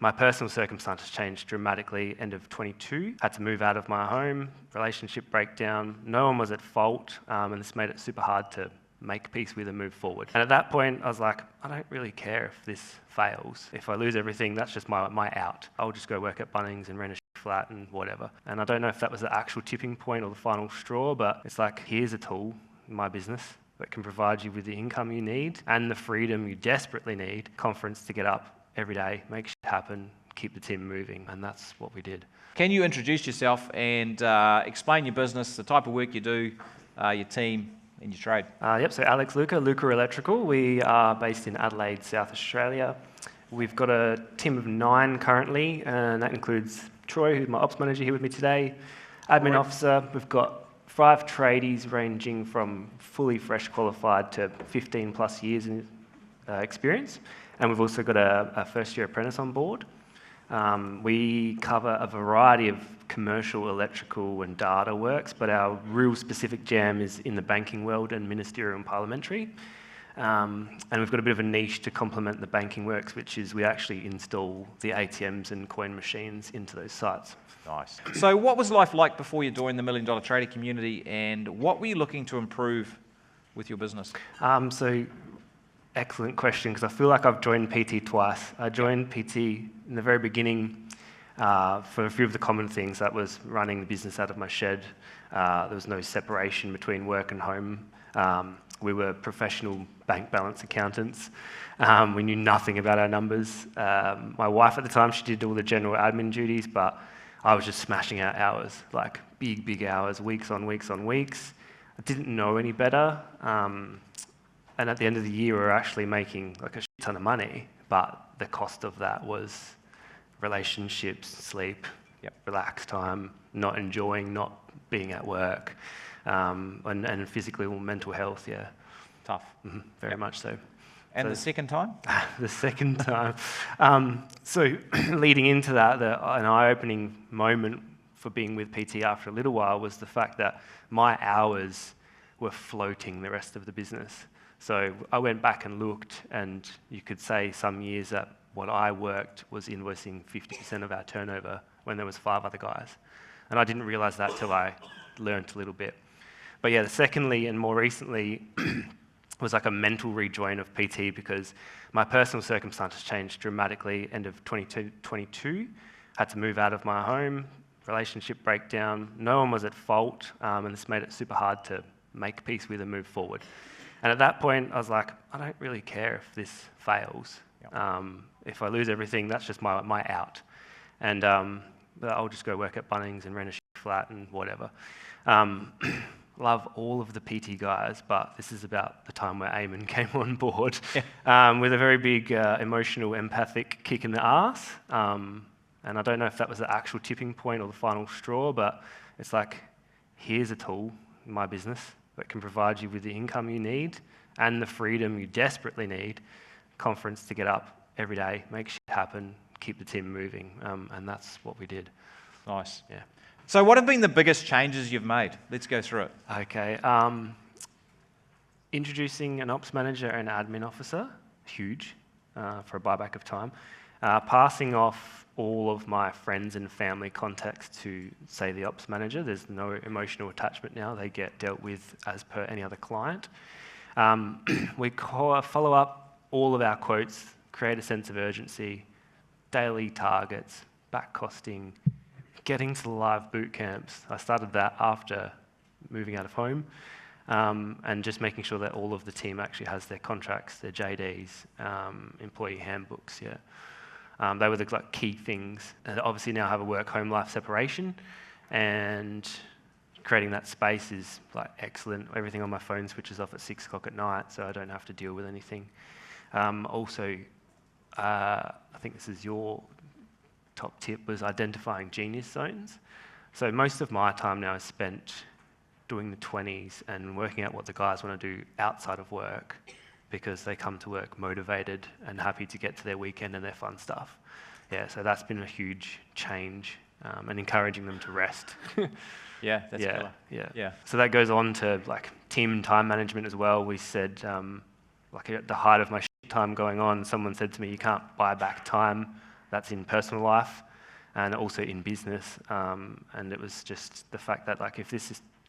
My personal circumstances changed dramatically end of 22. Had to move out of my home, relationship breakdown. No one was at fault, and this made it super hard to make peace with and move forward. And at that point, I was like, I don't really care if this fails. If I lose everything, that's just my out. I'll just go work at Bunnings and rent a flat and whatever. And I don't know if that was the actual tipping point or the final straw, but it's like, here's a tool in my business that can provide you with the income you need and the freedom you desperately need. Conference to get up every day, make shit happen, keep the team moving, and that's what we did. Can you introduce yourself and explain your business, the type of work you do, your team, and your trade? Yep, so Alex Luca Electrical. We are based in Adelaide, South Australia. We've got a team of 9 currently, and that includes Troy, who's my ops manager here with me today, admin officer. We've got 5 tradies ranging from fully fresh qualified to 15 plus years in experience. And we've also got a first year apprentice on board. We cover a variety of commercial, electrical and data works, but our real specific jam is in the banking world and ministerial and parliamentary. And we've got a bit of a niche to complement the banking works, which is we actually install the ATMs and coin machines into those sites. Nice. So what was life like before you joined the $1 Million Tradie community, and what were you looking to improve with your business? Excellent question, because I feel like I've joined PT twice. I joined PT in the very beginning for a few of the common things. That was running the business out of my shed. There was no separation between work and home. We were professional bank balance accountants. We knew nothing about our numbers. My wife at the time, she did all the general admin duties, but I was just smashing out hours, like big hours, weeks on weeks on weeks. I didn't know any better. And at the end of the year, we were actually making like a shit ton of money, but the cost of that was relationships, sleep, relax time, not enjoying, not being at work, and physical and mental health, Tough. Mm-hmm, very much so. And the second time? The second time. So leading into that, an eye-opening moment for being with PT after a little while was the fact that my hours were floating the rest of the business. So I went back and looked, and you could say some years that what I worked was invoicing 50% of our turnover when there was 5 other guys. And I didn't realize that till I learned a little bit. But yeah, secondly and more recently was like a mental rejoin of PT, because my personal circumstances changed dramatically end of 22. Had to move out of my home, relationship breakdown. No one was at fault, and this made it super hard to make peace with and move forward. And at that point, I was like, I don't really care if this fails. If I lose everything, that's just my out. And I'll just go work at Bunnings and rent a flat and whatever. Love all of the PT guys, but this is about the time where Eamon came on board with a very big emotional, empathic kick in the arse. And I don't know if that was the actual tipping point or the final straw, but it's like, here's a tool in my business that can provide you with the income you need and the freedom you desperately need. Conference to get up every day, make shit happen, keep the team moving, and that's what we did. Nice. Yeah. So what have been the biggest changes you've made? Let's go through it. Okay. Introducing an ops manager and admin officer, huge for a buyback of time. Passing off all of my friends and family contacts to, say, the ops manager. There's no emotional attachment now. They get dealt with as per any other client. We follow up all of our quotes, create a sense of urgency, daily targets, back costing, getting to the live boot camps. I started that after moving out of home, and just making sure that all of the team actually has their contracts, their JDs, employee handbooks, they were the key things. And obviously now have a work-home life separation, and creating that space is excellent. Everything on my phone switches off at 6 o'clock at night, so I don't have to deal with anything. Also, I think this is your top tip, was identifying genius zones. So most of my time now is spent doing the 20s and working out what the guys want to do outside of work, because they come to work motivated and happy to get to their weekend and their fun stuff. Yeah, so that's been a huge change, and encouraging them to rest. Yeah, that's killer. Yeah. So that goes on to team and time management as well. We said, at the height of my time going on, someone said to me, you can't buy back time. that's in personal life and also in business. And it was just the fact that like if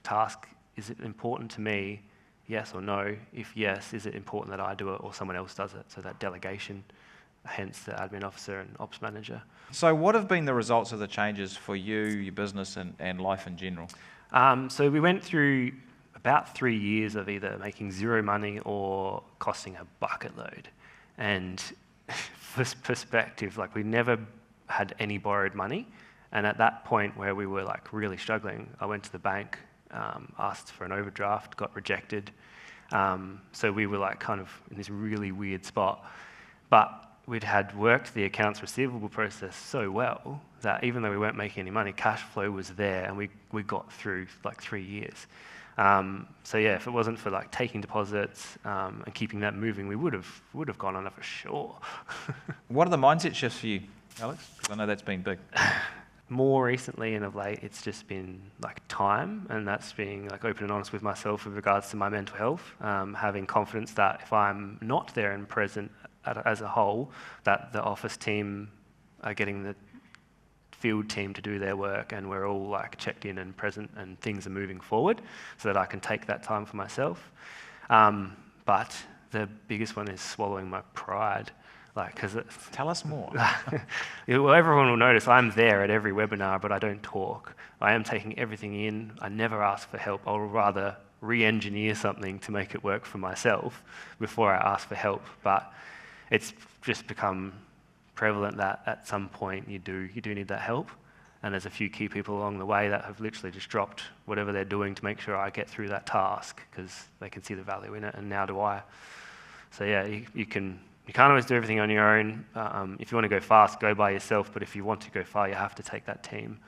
task, is it important to me? Yes or no? If yes, is it important that I do it or someone else does it? So that delegation, hence the admin officer and ops manager. So what have been the results of the changes for you, your business, and life in general? So we went through about 3 years of either making zero money or costing a bucket load. And for perspective, like we never had any borrowed money. And at that point where we were like really struggling, I went to the bank, asked for an overdraft, got rejected. So we were like kind of in this really weird spot. But we'd had worked the accounts receivable process so well that even though we weren't making any money, cash flow was there, and we got through like 3 years. So yeah, if it wasn't for like taking deposits and keeping that moving, we would have gone under for sure. What are the mindset shifts for you, Alex? 'Cause I know that's been big. More recently and of late, it's just been like time, and that's being like open and honest with myself with regards to my mental health, having confidence that if I'm not there and present as a whole, that the office team are getting the field team to do their work, and we're all like checked in and present, and things are moving forward, so that I can take that time for myself. But the biggest one is swallowing my pride. Tell us more. Well, everyone will notice I'm there at every webinar, but I don't talk. I am taking everything in. I never ask for help. I'll rather re-engineer something to make it work for myself before I ask for help. But it's just become prevalent that at some point you do need that help. And there's a few key people along the way that have literally just dropped whatever they're doing to make sure I get through that task, because they can see the value in it, and now do I. So yeah, you can't always do everything on your own. If you want to go fast, go by yourself. But if you want to go far, you have to take that team.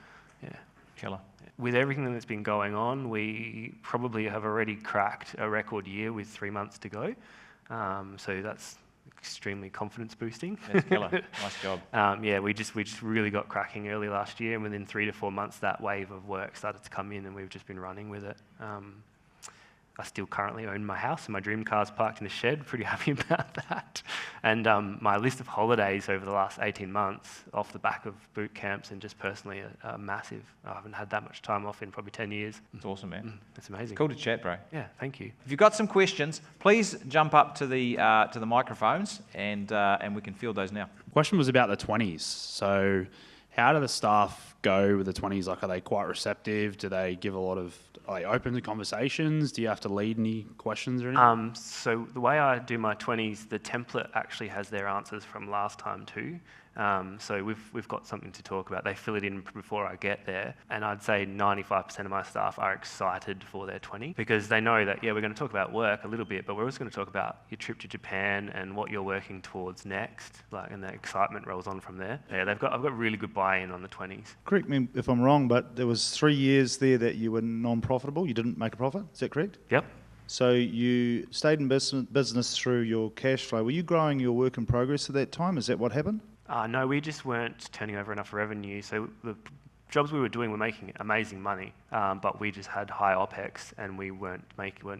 Yeah. Killer. With everything that's been going on, we probably have already cracked a record year with 3 months to go. So that's extremely confidence boosting. That's killer. Nice job. Yeah, we just really got cracking early last year, and within 3 to 4 months, that wave of work started to come in, and we've just been running with it. I still currently own my house, and my dream car's parked in the shed. Pretty happy about that. And my list of holidays over the last 18 months, off the back of boot camps and just personally, are massive. I haven't had that much time off in probably 10 years. It's awesome, man. It's amazing. Cool to chat, bro. Yeah, thank you. If you've got some questions, please jump up to the microphones, and we can field those now. Question was about the 20s. So how do the staff go with the 20s? Like, are they quite receptive? Do they give a lot of, are they open to conversations? Do you have to lead any questions or anything? So the way I do my 20s, the template actually has their answers from last time too. So we've got something to talk about. They fill it in before I get there, and I'd say 95% of my staff are excited for their 20, because they know that, yeah, we're going to talk about work a little bit, but we're also going to talk about your trip to Japan and what you're working towards next, and the excitement rolls on from there. Yeah, I've got really good buy-in on the 20s. Correct me if I'm wrong, but there was 3 years there that you were non-profitable. You didn't make a profit. Is that correct? Yep. So you stayed in business through your cash flow. Were you growing your work in progress at that time? Is that what happened? No, we just weren't turning over enough revenue. So the jobs we were doing were making amazing money, but we just had high OPEX, and we weren't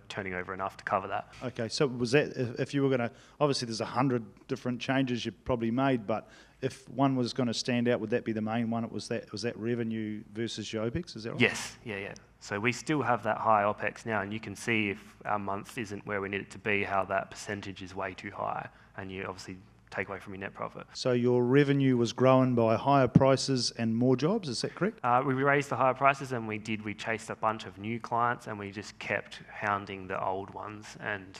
turning over enough to cover that. Okay, so was that, if you were going to, obviously there's 100 different changes you probably made, but if one was going to stand out, would that be the main one? Was that revenue versus your OPEX, is that right? Yes, yeah. So we still have that high OPEX now, and you can see if our month isn't where we need it to be, how that percentage is way too high, and you obviously take away from your net profit. So your revenue was grown by higher prices and more jobs, is that correct? We raised the higher prices, and we chased a bunch of new clients, and we just kept hounding the old ones. And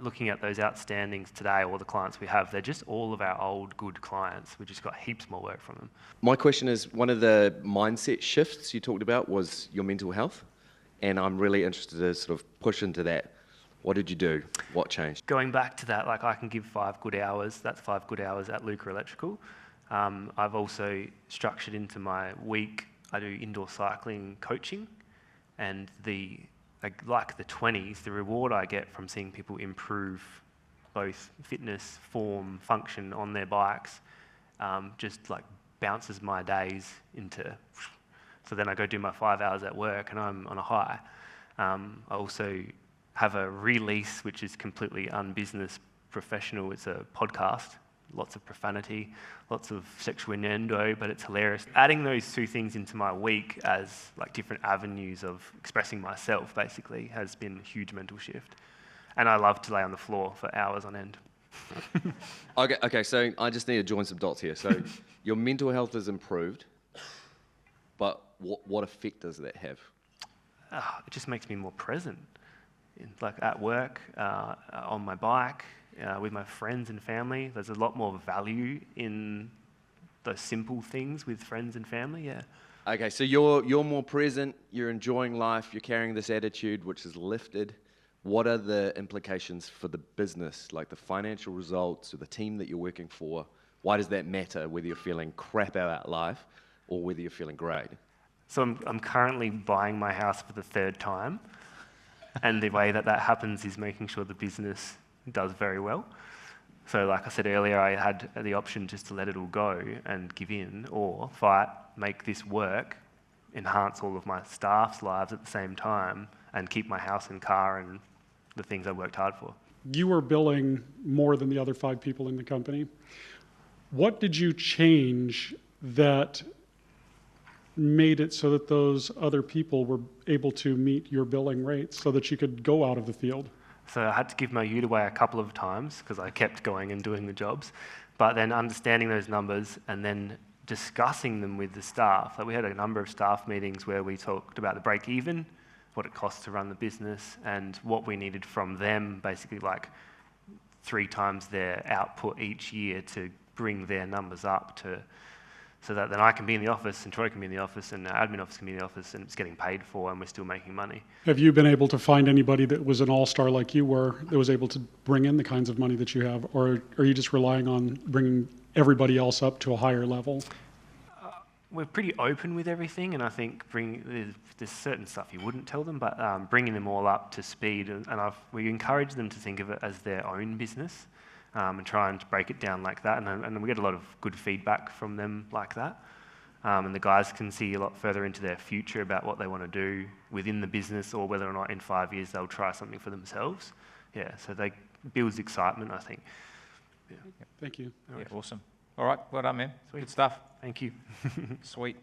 looking at those outstandings today, all the clients we have, they're just all of our old good clients. We just got heaps more work from them. My question is, one of the mindset shifts you talked about was your mental health, and I'm really interested to sort of push into that. What did you do? What changed? Going back to that, I can give 5 good hours. That's 5 good hours at Luca Electrical. I've also structured into my week, I do indoor cycling coaching, and like the 20s, the reward I get from seeing people improve both fitness, form, function on their bikes, just bounces my days into. So then I go do my 5 hours at work, and I'm on a high. I also have a release which is completely unbusiness professional. It's a podcast lots of profanity, lots of sexual innuendo, but it's hilarious. Adding those two things into my week as like different avenues of expressing myself basically has been a huge mental shift. And I love to lay on the floor for hours on end. Okay, so I just need to join some dots here. So your mental health has improved, but what effect does that have? It just makes me more present, like at work, on my bike, with my friends and family. There's a lot more value in those simple things with friends and family, yeah. Okay, so you're more present, you're enjoying life, you're carrying this attitude which is lifted. What are the implications for the business, like the financial results or the team that you're working for? Why does that matter, whether you're feeling crap about life or whether you're feeling great? So I'm currently buying my house for the third time, and the way that happens is making sure the business does very well. So like I said earlier, I had the option just to let it all go and give in, or fight, make this work, enhance all of my staff's lives at the same time, and keep my house and car and the things I worked hard for. You were billing more than the other 5 people in the company. What did you change that made it so that those other people were able to meet your billing rates so that you could go out of the field? So I had to give my ute away a couple of times because I kept going and doing the jobs. But then understanding those numbers and then discussing them with the staff. Like we had a number of staff meetings where we talked about the break even, what it costs to run the business, and what we needed from them, basically like 3 times their output each year to bring their numbers up so that then I can be in the office and Troy can be in the office and our admin office can be in the office and it's getting paid for and we're still making money. Have you been able to find anybody that was an all-star like you were that was able to bring in the kinds of money that you have, or are you just relying on bringing everybody else up to a higher level? We're pretty open with everything, and I think there's certain stuff you wouldn't tell them, but bringing them all up to speed, and we encourage them to think of it as their own business and try and break it down like that, and we get a lot of good feedback from them like that. And the guys can see a lot further into their future about what they want to do within the business, or whether or not in 5 years they'll try something for themselves. Yeah, so they builds excitement, I think. Yeah. Thank you. Yeah, awesome. All right, well done, man. Sweet. Good stuff. Thank you. Sweet.